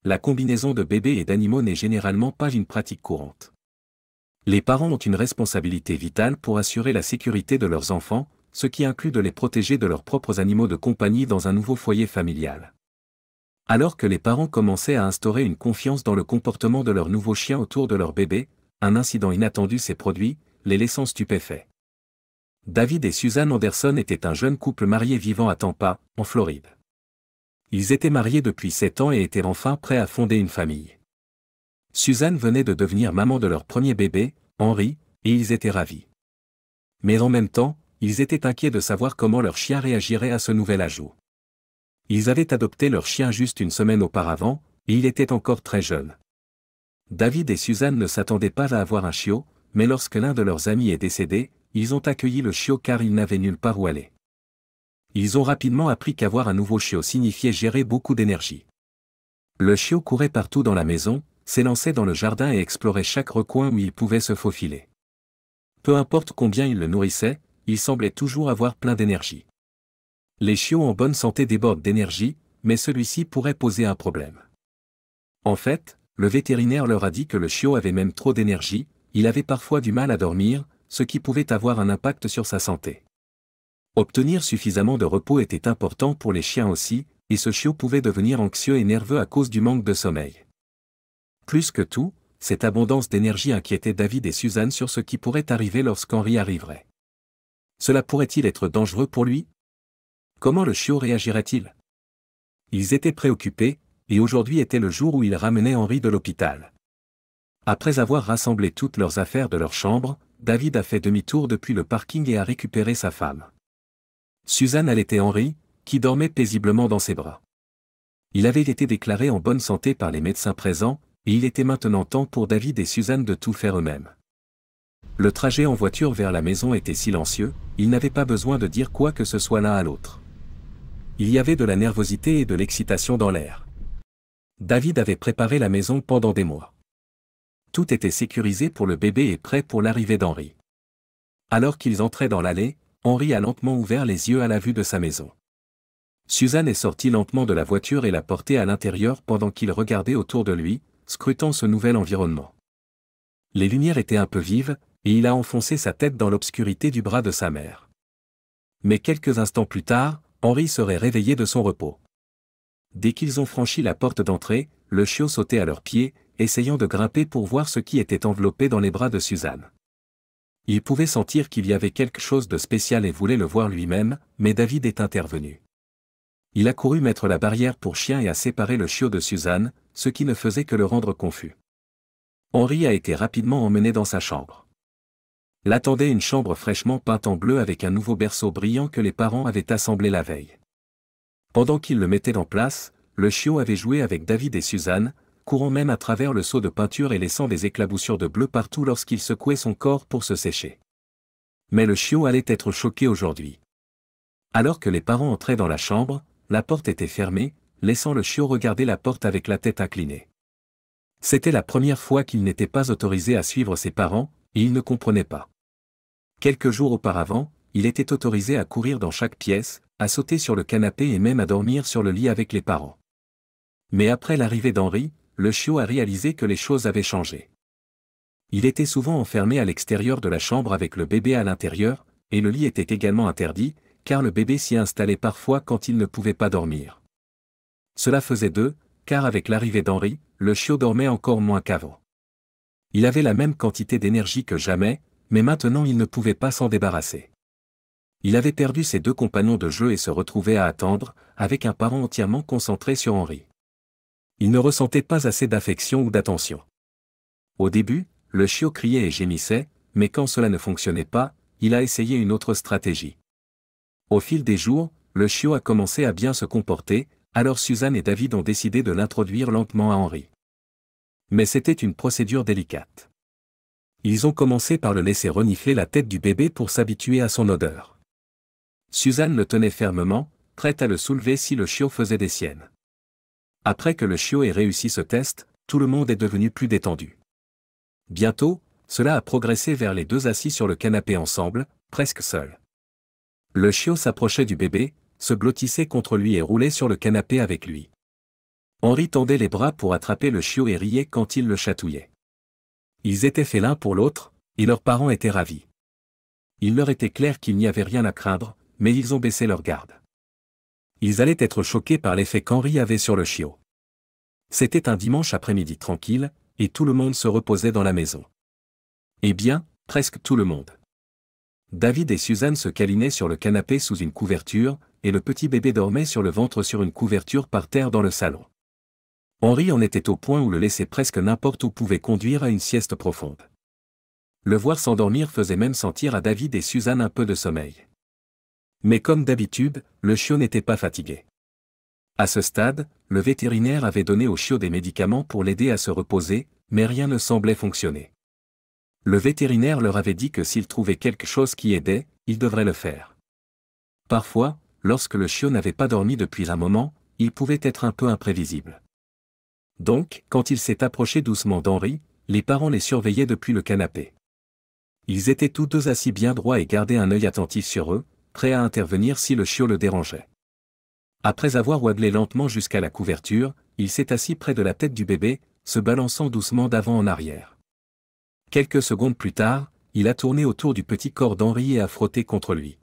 la combinaison de bébés et d'animaux n'est généralement pas une pratique courante. Les parents ont une responsabilité vitale pour assurer la sécurité de leurs enfants, ce qui inclut de les protéger de leurs propres animaux de compagnie dans un nouveau foyer familial. Alors que les parents commençaient à instaurer une confiance dans le comportement de leur nouveau chien autour de leur bébé, un incident inattendu s'est produit, les laissant stupéfaits. David et Susan Anderson étaient un jeune couple marié vivant à Tampa, en Floride. Ils étaient mariés depuis 7 ans et étaient enfin prêts à fonder une famille. Susan venait de devenir maman de leur premier bébé, Henry, et ils étaient ravis. Mais en même temps, ils étaient inquiets de savoir comment leur chien réagirait à ce nouvel ajout. Ils avaient adopté leur chien juste une semaine auparavant, et il était encore très jeune. David et Susan ne s'attendaient pas à avoir un chiot, mais lorsque l'un de leurs amis est décédé, ils ont accueilli le chiot car ils n'avaient nulle part où aller. Ils ont rapidement appris qu'avoir un nouveau chiot signifiait gérer beaucoup d'énergie. Le chiot courait partout dans la maison, s'élançait dans le jardin et explorait chaque recoin où il pouvait se faufiler. Peu importe combien il le nourrissait, il semblait toujours avoir plein d'énergie. Les chiots en bonne santé débordent d'énergie, mais celui-ci pourrait poser un problème. En fait, le vétérinaire leur a dit que le chiot avait même trop d'énergie, il avait parfois du mal à dormir, ce qui pouvait avoir un impact sur sa santé. Obtenir suffisamment de repos était important pour les chiens aussi, et ce chiot pouvait devenir anxieux et nerveux à cause du manque de sommeil. Plus que tout, cette abondance d'énergie inquiétait David et Susan sur ce qui pourrait arriver lorsqu'Henry arriverait. Cela pourrait-il être dangereux pour lui? Comment le chiot réagirait-il? Ils étaient préoccupés, et aujourd'hui était le jour où ils ramenaient Henry de l'hôpital. Après avoir rassemblé toutes leurs affaires de leur chambre, David a fait demi-tour depuis le parking et a récupéré sa femme. Susan allaitait Henry, qui dormait paisiblement dans ses bras. Il avait été déclaré en bonne santé par les médecins présents, et il était maintenant temps pour David et Susan de tout faire eux-mêmes. Le trajet en voiture vers la maison était silencieux, ils n'avaient pas besoin de dire quoi que ce soit l'un à l'autre. Il y avait de la nervosité et de l'excitation dans l'air. David avait préparé la maison pendant des mois. Tout était sécurisé pour le bébé et prêt pour l'arrivée d'Henry. Alors qu'ils entraient dans l'allée, Henry a lentement ouvert les yeux à la vue de sa maison. Susan est sortie lentement de la voiture et l'a porté à l'intérieur pendant qu'il regardait autour de lui, scrutant ce nouvel environnement. Les lumières étaient un peu vives, et il a enfoncé sa tête dans l'obscurité du bras de sa mère. Mais quelques instants plus tard, Henry serait réveillé de son repos. Dès qu'ils ont franchi la porte d'entrée, le chiot sautait à leurs pieds, essayant de grimper pour voir ce qui était enveloppé dans les bras de Susan. Il pouvait sentir qu'il y avait quelque chose de spécial et voulait le voir lui-même, mais David est intervenu. Il a couru mettre la barrière pour chien et a séparé le chiot de Susan, ce qui ne faisait que le rendre confus. Henry a été rapidement emmené dans sa chambre. L'attendait une chambre fraîchement peinte en bleu avec un nouveau berceau brillant que les parents avaient assemblé la veille. Pendant qu'ils le mettaient en place, le chiot avait joué avec David et Susan, courant même à travers le seau de peinture et laissant des éclaboussures de bleu partout lorsqu'il secouait son corps pour se sécher. Mais le chiot allait être choqué aujourd'hui. Alors que les parents entraient dans la chambre, la porte était fermée, laissant le chiot regarder la porte avec la tête inclinée. C'était la première fois qu'il n'était pas autorisé à suivre ses parents, et il ne comprenait pas. Quelques jours auparavant, il était autorisé à courir dans chaque pièce, à sauter sur le canapé et même à dormir sur le lit avec les parents. Mais après l'arrivée d'Henry, le chiot a réalisé que les choses avaient changé. Il était souvent enfermé à l'extérieur de la chambre avec le bébé à l'intérieur, et le lit était également interdit, car le bébé s'y installait parfois quand il ne pouvait pas dormir. Cela faisait car avec l'arrivée d'Henry, le chiot dormait encore moins qu'avant. Il avait la même quantité d'énergie que jamais, mais maintenant il ne pouvait pas s'en débarrasser. Il avait perdu ses 2 compagnons de jeu et se retrouvait à attendre, avec un parent entièrement concentré sur Henry. Il ne ressentait pas assez d'affection ou d'attention. Au début, le chiot criait et gémissait, mais quand cela ne fonctionnait pas, il a essayé une autre stratégie. Au fil des jours, le chiot a commencé à bien se comporter, alors Susan et David ont décidé de l'introduire lentement à Henry. Mais c'était une procédure délicate. Ils ont commencé par le laisser renifler la tête du bébé pour s'habituer à son odeur. Susan le tenait fermement, prête à le soulever si le chiot faisait des siennes. Après que le chiot ait réussi ce test, tout le monde est devenu plus détendu. Bientôt, cela a progressé vers les 2 assis sur le canapé ensemble, presque seuls. Le chiot s'approchait du bébé, se blottissait contre lui et roulait sur le canapé avec lui. Henri tendait les bras pour attraper le chiot et riait quand il le chatouillait. Ils étaient faits l'un pour l'autre, et leurs parents étaient ravis. Il leur était clair qu'il n'y avait rien à craindre, mais ils ont baissé leur garde. Ils allaient être choqués par l'effet qu'Henri avait sur le chiot. C'était un dimanche après-midi tranquille, et tout le monde se reposait dans la maison. Eh bien, presque tout le monde. David et Suzanne se câlinaient sur le canapé sous une couverture, et le petit bébé dormait sur le ventre sur une couverture par terre dans le salon. Henri en était au point où le laisser presque n'importe où pouvait conduire à une sieste profonde. Le voir s'endormir faisait même sentir à David et Suzanne un peu de sommeil. Mais comme d'habitude, le chiot n'était pas fatigué. À ce stade, le vétérinaire avait donné au chiot des médicaments pour l'aider à se reposer, mais rien ne semblait fonctionner. Le vétérinaire leur avait dit que s'il trouvait quelque chose qui aidait, il devrait le faire. Parfois, lorsque le chiot n'avait pas dormi depuis un moment, il pouvait être un peu imprévisible. Donc, quand il s'est approché doucement d'Henri, les parents les surveillaient depuis le canapé. Ils étaient tous deux assis bien droits et gardaient un œil attentif sur eux, prêts à intervenir si le chiot le dérangeait. Après avoir waddlé lentement jusqu'à la couverture, il s'est assis près de la tête du bébé, se balançant doucement d'avant en arrière. Quelques secondes plus tard, il a tourné autour du petit corps d'Henri et a frotté contre lui.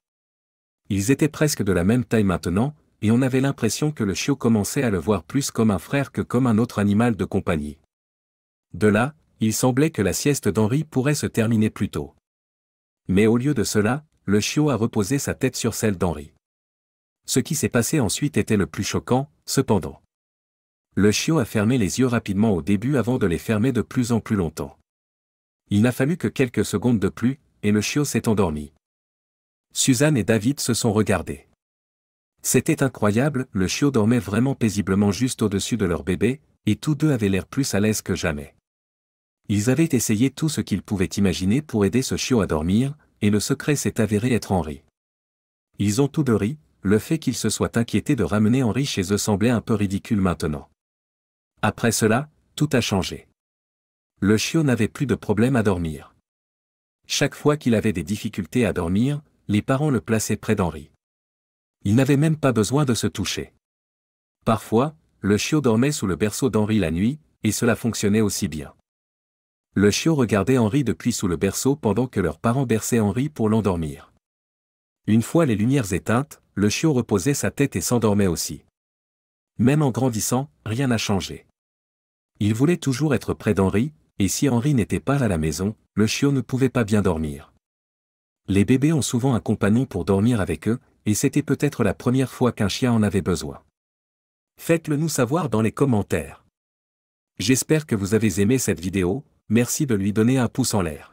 Ils étaient presque de la même taille maintenant, et on avait l'impression que le chiot commençait à le voir plus comme un frère que comme un autre animal de compagnie. De là, il semblait que la sieste d'Henri pourrait se terminer plus tôt. Mais au lieu de cela, le chiot a reposé sa tête sur celle d'Henri. Ce qui s'est passé ensuite était le plus choquant, cependant. Le chiot a fermé les yeux rapidement au début avant de les fermer de plus en plus longtemps. Il n'a fallu que quelques secondes de plus, et le chiot s'est endormi. Suzanne et David se sont regardés. C'était incroyable, le chiot dormait vraiment paisiblement juste au-dessus de leur bébé, et tous deux avaient l'air plus à l'aise que jamais. Ils avaient essayé tout ce qu'ils pouvaient imaginer pour aider ce chiot à dormir, et le secret s'est avéré être Henri. Ils ont tous deux ri, le fait qu'ils se soient inquiétés de ramener Henri chez eux semblait un peu ridicule maintenant. Après cela, tout a changé. Le chiot n'avait plus de problème à dormir. Chaque fois qu'il avait des difficultés à dormir, les parents le plaçaient près d'Henri. Il n'avait même pas besoin de se toucher. Parfois, le chiot dormait sous le berceau d'Henri la nuit, et cela fonctionnait aussi bien. Le chiot regardait Henri depuis sous le berceau pendant que leurs parents berçaient Henri pour l'endormir. Une fois les lumières éteintes, le chiot reposait sa tête et s'endormait aussi. Même en grandissant, rien n'a changé. Il voulait toujours être près d'Henri, et si Henri n'était pas à la maison, le chiot ne pouvait pas bien dormir. Les bébés ont souvent un compagnon pour dormir avec eux, et c'était peut-être la première fois qu'un chien en avait besoin. Faites-le nous savoir dans les commentaires. J'espère que vous avez aimé cette vidéo, merci de lui donner un pouce en l'air.